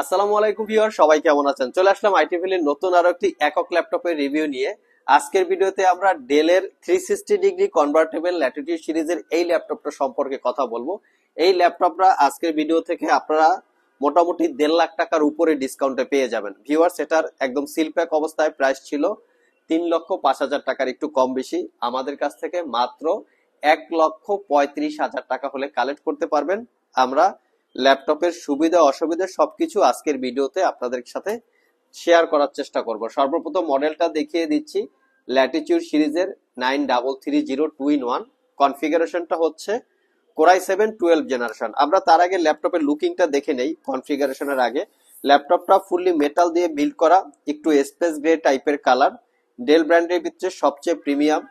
আসসালামু আলাইকুম ভিউয়ার, সবাই কেমন আছেন? চলে আসলাম আইটি ভ্যালির নতুন আরো একটি একক ল্যাপটপের রিভিউ নিয়ে। আজকের ভিডিওতে আমরা ডেলের 360 ডিগ্রি কনভার্টেবল ল্যাটিটিউড সিরিজের এই ল্যাপটপটা সম্পর্কে কথা বলবো। এই ল্যাপটপটা আজকের ভিডিও থেকে আপনারা মোটামুটি 1.5 লাখ টাকার উপরে ডিসকাউন্টে পেয়ে যাবেন ভিউয়ার্স। এটার একদম সিল প্যাক অবস্থায় প্রাইস ছিল 3,05,000 টাকার, একটু কম বেশি। আমাদের কাছ থেকে মাত্র 1,35,000 টাকা হলে কালেক্ট করতে পারবেন। আমরা ল্যাপটপের সুবিধা অসুবিধা সবকিছু আজকের ভিডিওতে আপনাদের সাথে শেয়ার করার চেষ্টা করব। সর্বপ্রথম মডেলটা দেখিয়ে দিচ্ছি, ল্যাটিটিউড সিরিজের 9330 2-in-1। কনফিগারেশনটা হচ্ছে কোরাই 7 12 জেনারেশন। আমরা তার আগে ল্যাপটপের লুকিংটা দেখে নেই। কনফিগারেশনের আগে ল্যাপটপটা ফুললি মেটাল দিয়ে বিল্ড করা, একটু স্পেস গ্রে টাইপের কালার। ডেল ব্র্যান্ডের ভিতরে সবচেয়ে প্রিমিয়াম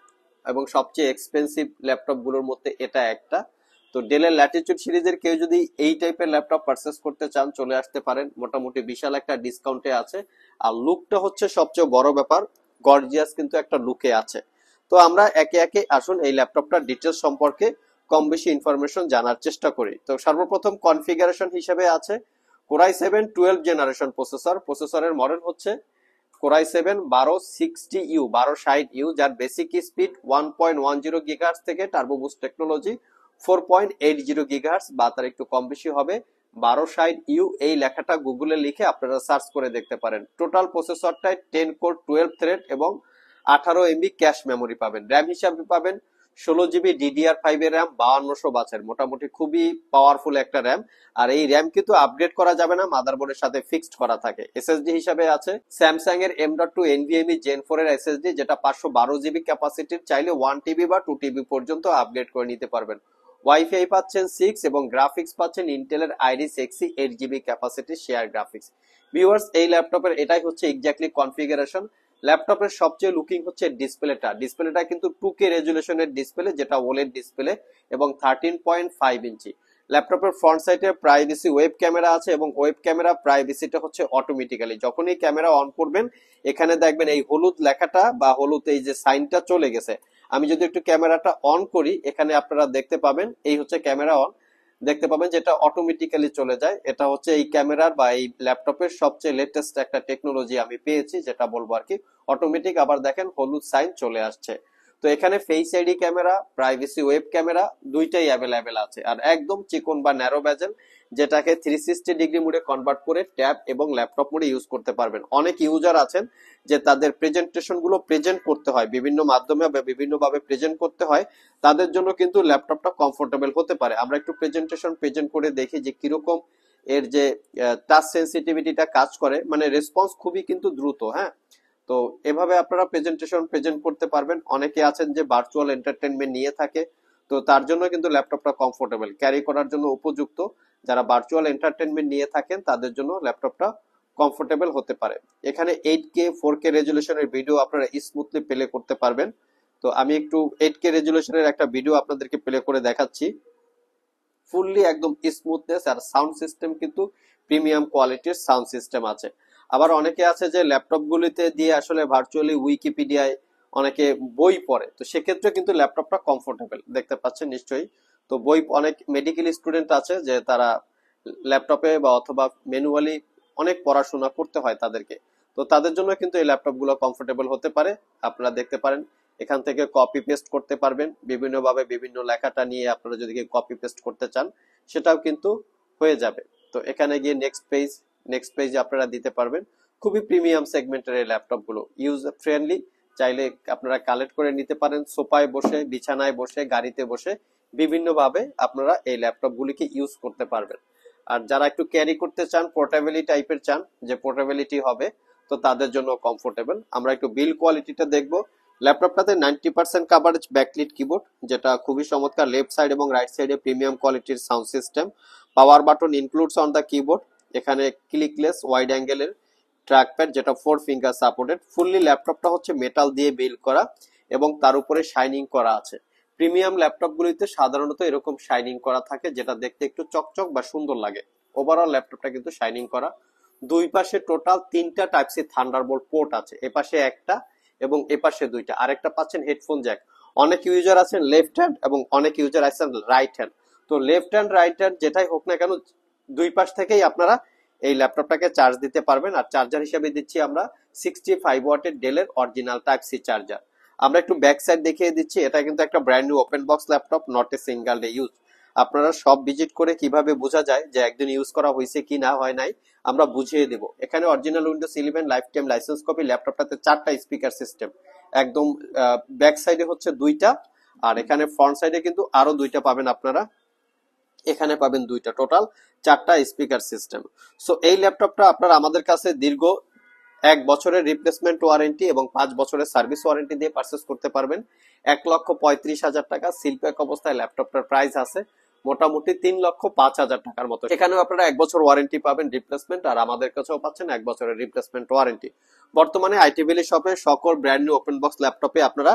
এবং সবচেয়ে এক্সপেন্সিভ ল্যাপটপ গুলোর মধ্যে এটা একটা। তো ডেলের ল্যাটিটিউড সিরিজের কেউ যদি এই টাইপের ল্যাপটপ পারচেস করতে চান চলে আসতে পারেন, মোটামুটি বিশাল একটা ডিসকাউন্টে আছে। আর লুকটা হচ্ছে সবচেয়ে বড় ব্যাপার, গর্জিয়াস কিন্তু একটা লুকে আছে। তো আমরা একে একে আসুন এই ল্যাপটপটার ডিটেলস সম্পর্কে কম বেশি ইনফরমেশন জানার চেষ্টা করি। তো সর্বপ্রথম কনফিগারেশন হিসেবে আছে কোরাই 7 12 জেনারেশন প্রসেসরের মডেল হচ্ছে কোরাই 7 1260U, যার বেসিক স্পিড 1.10 গিগাহার্টজ থেকে টার্বো বুস্ট টেকনোলজি 4.80 গিগাহার্টজ বা তার একটু কম বেশি হবে 1260U। এই লেখাটা গুগলে লিখে আপনারা সার্চ করে দেখতে পারেন। টোটাল প্রসেসরটায় 10 কোর 12 থ্রেড এবং 18 MB ক্যাশ মেমোরি পাবেন। র্যাম হিসাবে পাবেন 16 GB DDR5 এর র্যাম 5200 বাসের, মোটামুটি খুবই পাওয়ারফুল একটা র্যাম। আর এই র্যাম কিন্তু আপগ্রেড করা যাবে না, মাদারবোর্ডের সাথে ফিক্সড করা থাকে। এসএসডি হিসাবে আছে স্যামসাং এর M.2 NVMe Gen 4 এর এসএসডি, যেটা 512 GB ক্যাপাসিটির, চাইলে 1 TB বা 2 TB পর্যন্ত আপগ্রেড করে নিতে পারবেন। ওয়াইফাই পাচ্ছেন 6 এবং গ্রাফিক্স পাচ্ছেন ইন্টেলের Iris Xe 8 GB ক্যাপাসিটির শেয়ার গ্রাফিক্স। ভিউয়ার্স, এই ল্যাপটপের এটাই হচ্ছে এক্স্যাক্টলি কনফিগারেশন। ল্যাপটপের সবচেয়ে লুকিং হচ্ছে ডিসপ্লেটা কিন্তু 2K রেজুলেশনের ডিসপ্লে, যেটা ওলেড ডিসপ্লে এবং 13.5 ইঞ্চি। ল্যাপটপের ফ্রন্ট সাইডে প্রাইভেসি ওয়েব ক্যামেরা আছে এবং ওয়েব ক্যামেরা প্রাইভেসিটা হচ্ছে অটোমেটিক্যালি, যখনই ক্যামেরা অন করবেন এখানে দেখবেন এই হলুদ লেখাটা বা হলুদ এই যে সাইনটা চলে গেছে। আমি যদি একটু ক্যামেরাটা অন করি, এখানে আপনারা দেখতে পাবেন এই হচ্ছে ক্যামেরা অন, দেখতে পাবেন যেটা অটোমেটিক্যালি চলে যায়। এটা হচ্ছে এই ক্যামেরার বা এই ল্যাপটপের সবচেয়ে লেটেস্ট একটা টেকনোলজি আমি পেয়েছি, যেটা বলবো আর কি অটোমেটিক। আবার দেখেন হলুদ সাইন চলে আসছে। তো এখানে face ID camera, privacy web camera দুইটাই অ্যাভেলেবেল আছে। আর একদম চিকন বা ন্যারো বেজেল, যেটাকে 360 ডিগ্রি মোডে কনভার্ট করে ট্যাব এবং ল্যাপটপ মোডে ইউজ করতে পারবেন। অনেক ইউজার আছেন যে তাদের প্রেজেন্টেশন গুলো প্রেজেন্ট করতে হয় বিভিন্ন মাধ্যমে বা বিভিন্ন ভাবে প্রেজেন্ট করতে হয়, তাদের জন্য কিন্তু ল্যাপটপটা কমফোর্টেবল হতে পারে। আমরা একটু প্রেজেন্ট করে দেখি যে কিরকম এর যে টাচ সেন্সিটিভিটিটা কাজ করে, মানে রেসপন্স খুবই কিন্তু দ্রুত। হ্যাঁ, তো এভাবে আপনারা প্রেজেন্ট করতে পারবেন। অনেকে আছেন যে ভার্চুয়াল এন্টারটেনমেন্ট নিয়ে থাকে, তো তার জন্য কিন্তু ল্যাপটপটা কমফোর্টেবল, ক্যারি করার জন্য উপযুক্ত। যারা ভার্চুয়াল এন্টারটেনমেন্ট নিয়ে থাকেন তাদের জন্য ল্যাপটপটা কমফোর্টেবল হতে পারে। এখানে 8K 4K রেজুলেশনের ভিডিও আপনারা স্মুথলি প্লে করতে পারবেন। তো আমি একটু 8K রেজুলেশনের একটা ভিডিও আপনাদেরকে প্লে করে দেখাচ্ছি। ফুললি একদম স্মুথনেস, আর সাউন্ড সিস্টেম কিন্তু প্রিমিয়াম কোয়ালিটির সাউন্ড সিস্টেম আছে। আবার অনেকে আছে যে ল্যাপটপ গুলিতে দিয়ে আসলে ভার্চুয়ালি উইকিপিডিয়ায় অনেকে বই পড়ে, তো সেক্ষেত্রে কিন্তু ল্যাপটপটা কমফোর্টেবল, দেখতে পাচ্ছেন নিশ্চয়ই। তো বই অনেক মেডিকেল স্টুডেন্ট আছে যে তারা ল্যাপটপে বা অথবা ম্যানুয়ালি অনেক পড়াশোনা করতে হয় তাদেরকে, তো তাদের জন্য কিন্তু এই ল্যাপটপ গুলো কমফোর্টেবল হতে পারে। আপনারা দেখতে পারেন এখান থেকে কপি পেস্ট করতে পারবেন, বিভিন্ন ভাবে বিভিন্ন লেখাটা নিয়ে আপনারা যদি কপি পেস্ট করতে চান সেটাও কিন্তু হয়ে যাবে। তো এখানে গিয়ে নেক্সট পেজে আপনারা দিতে পারবেন। খুবই প্রিমিয়াম সেগমেন্টের এই ল্যাপটপ গুলো, ইউজার ফ্রেন্ডলি, চাইলে আপনারা কালেক্ট করে নিতে পারেন সোফায় বসে, বিছানায় বসে, গাড়িতে বসে, বিভিন্ন ভাবে আপনারা এই ল্যাপটপ গুলিকে ইউজ করতে পারবেন। আর যারা একটু ক্যারি করতে চান, পোর্টেবিলিটি টাইপের চান, যে পোর্টেবিলিটি হবে, তো তাদের জন্য কমফোর্টেবল। আমরা একটু বিল্ড কোয়ালিটিটা দেখবো। ল্যাপটপটাতে 90% কাভারেজ ব্যাকলিট কিবোর্ড, যেটা খুবই চমৎকার। লেফট সাইড এবং রাইট সাইডে প্রিমিয়াম কোয়ালিটির sound system. Power button includes on the keyboard. এখানে ক্লিকলেস ওয়াইড অ্যাঙ্গেলের ট্র্যাকপ্যাড, যেটা 4 ফিঙ্গার সাপোর্টেড। ফুললি ল্যাপটপটা হচ্ছে মেটাল দিয়ে বিল্ড করা এবং তার উপরে শাইনিং করা আছে। প্রিমিয়াম ল্যাপটপগুলিতে সাধারণত এরকম শাইনিং করা থাকে, যেটা দেখতে একটু চকচক বা সুন্দর লাগে। ওভারঅল ল্যাপটপটা কিন্তু শাইনিং করা। দুই পাশে টোটাল 3টা টাইপ সি থান্ডারবোল্ট পোর্ট আছে, এপাশে একটা এবং এপাশে দুইটা, আরেকটা পাচ্ছেন হেডফোন জ্যাক। অনেক ইউজার আছেন লেফট হ্যান্ড এবং অনেক ইউজার আছেন রাইট হ্যান্ড। তো লেফট হ্যান্ড রাইট হ্যান্ড যেটাই হোক না কেন, দুই পাশ থেকেই আপনারা এই ল্যাপটপটাকে চার্জ দিতে পারবেন। আর চার্জার হিসেবে দিচ্ছি আমরা 65 ওয়াটের ডেলের অরিজিনাল টাইপ সি চার্জার। আমরা একটু ব্যাক সাইড দেখিয়ে দিচ্ছি। এটা কিন্তু একটা brand new open box laptop, not a single day use. আপনারা সব ভিজিট করে কিভাবে বোঝা যায় যে একদিন ইউজ করা হয়েছে কি না হয় নাই আমরা বুঝিয়ে দেব। এখানে original Windows 11 life time license copy, ল্যাপটপটাতে 4টা স্পিকার সিস্টেম, একদম ব্যাক সাইডে হচ্ছে 2টা, আর এখানে ফ্রন্ট সাইডে কিন্তু আরো 2টা পাবেন আপনারা, এখানে পাবেন 2টা, টোটাল 4টা স্পিকার সিস্টেম। সো এই ল্যাপটপটা আপনারা আমাদের কাছে দীর্ঘ 1 বছরের রিপ্লেসমেন্ট ওয়ারেন্টি এবং 5 বছরের সার্ভিস ওয়ারেন্টি দিয়ে পারচেস করতে পারবেন। 1,35,000 টাকা সিল প্যাক অবস্থায় ল্যাপটপটার প্রাইস আছে মোটামুটি 3,05,000 টাকার মতো। এখানেও আপনারা 1 বছর ওয়ারেন্টি পাবেন রিপ্লেসমেন্ট, আর আমাদের কাছেও পাচ্ছেন 1 বছরের রিপ্লেসমেন্ট ওয়ারেন্টি। বর্তমানে আইটি ভ্যালি শপে সকল ব্র্যান্ড নিউ ওপেন বক্স ল্যাপটপে আপনারা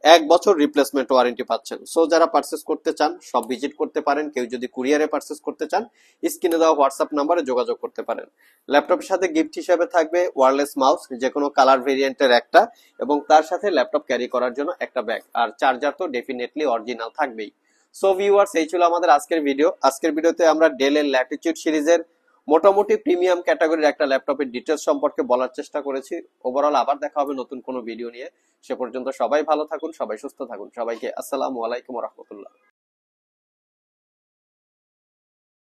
1 বছর রিপ্লেসমেন্ট ওয়ারেন্টি পাচ্ছেন। সো যারা পারচেস করতে চান সব ভিজিট করতে পারেন। কেউ যদি কুরিয়ারে পারচেস করতে চান স্ক্রিনে দেওয়া হোয়াটসঅ্যাপ নাম্বারে যোগাযোগ করতে পারেন। ল্যাপটপের সাথে গিফট হিসেবে থাকবে ওয়্যারলেস মাউস, যে কোনো কালার ভেরিয়েন্টের একটা, এবং তার সাথে ল্যাপটপ ক্যারি করার জন্য একটা ব্যাগ, আর চার্জার তো ডেফিনেটলি অরিজিনাল থাকবেই। সো ভিউয়ার্স, এই ছিল আমাদের আজকের ভিডিও। আজকের ভিডিওতে আমরা ডেলের ল্যাটিটিউড সিরিজের মোটামুটি প্রিমিয়াম ক্যাটাগরির একটা ল্যাপটপের ডিটেলস সম্পর্কে বলার চেষ্টা করেছি। ওভারঅল আবার দেখা হবে নতুন কোনো ভিডিও নিয়ে। সে পর্যন্ত সবাই ভালো থাকুন, সবাই সুস্থ থাকুন। সবাইকে আসসালামু আলাইকুম ওয়া রাহমাতুল্লাহ।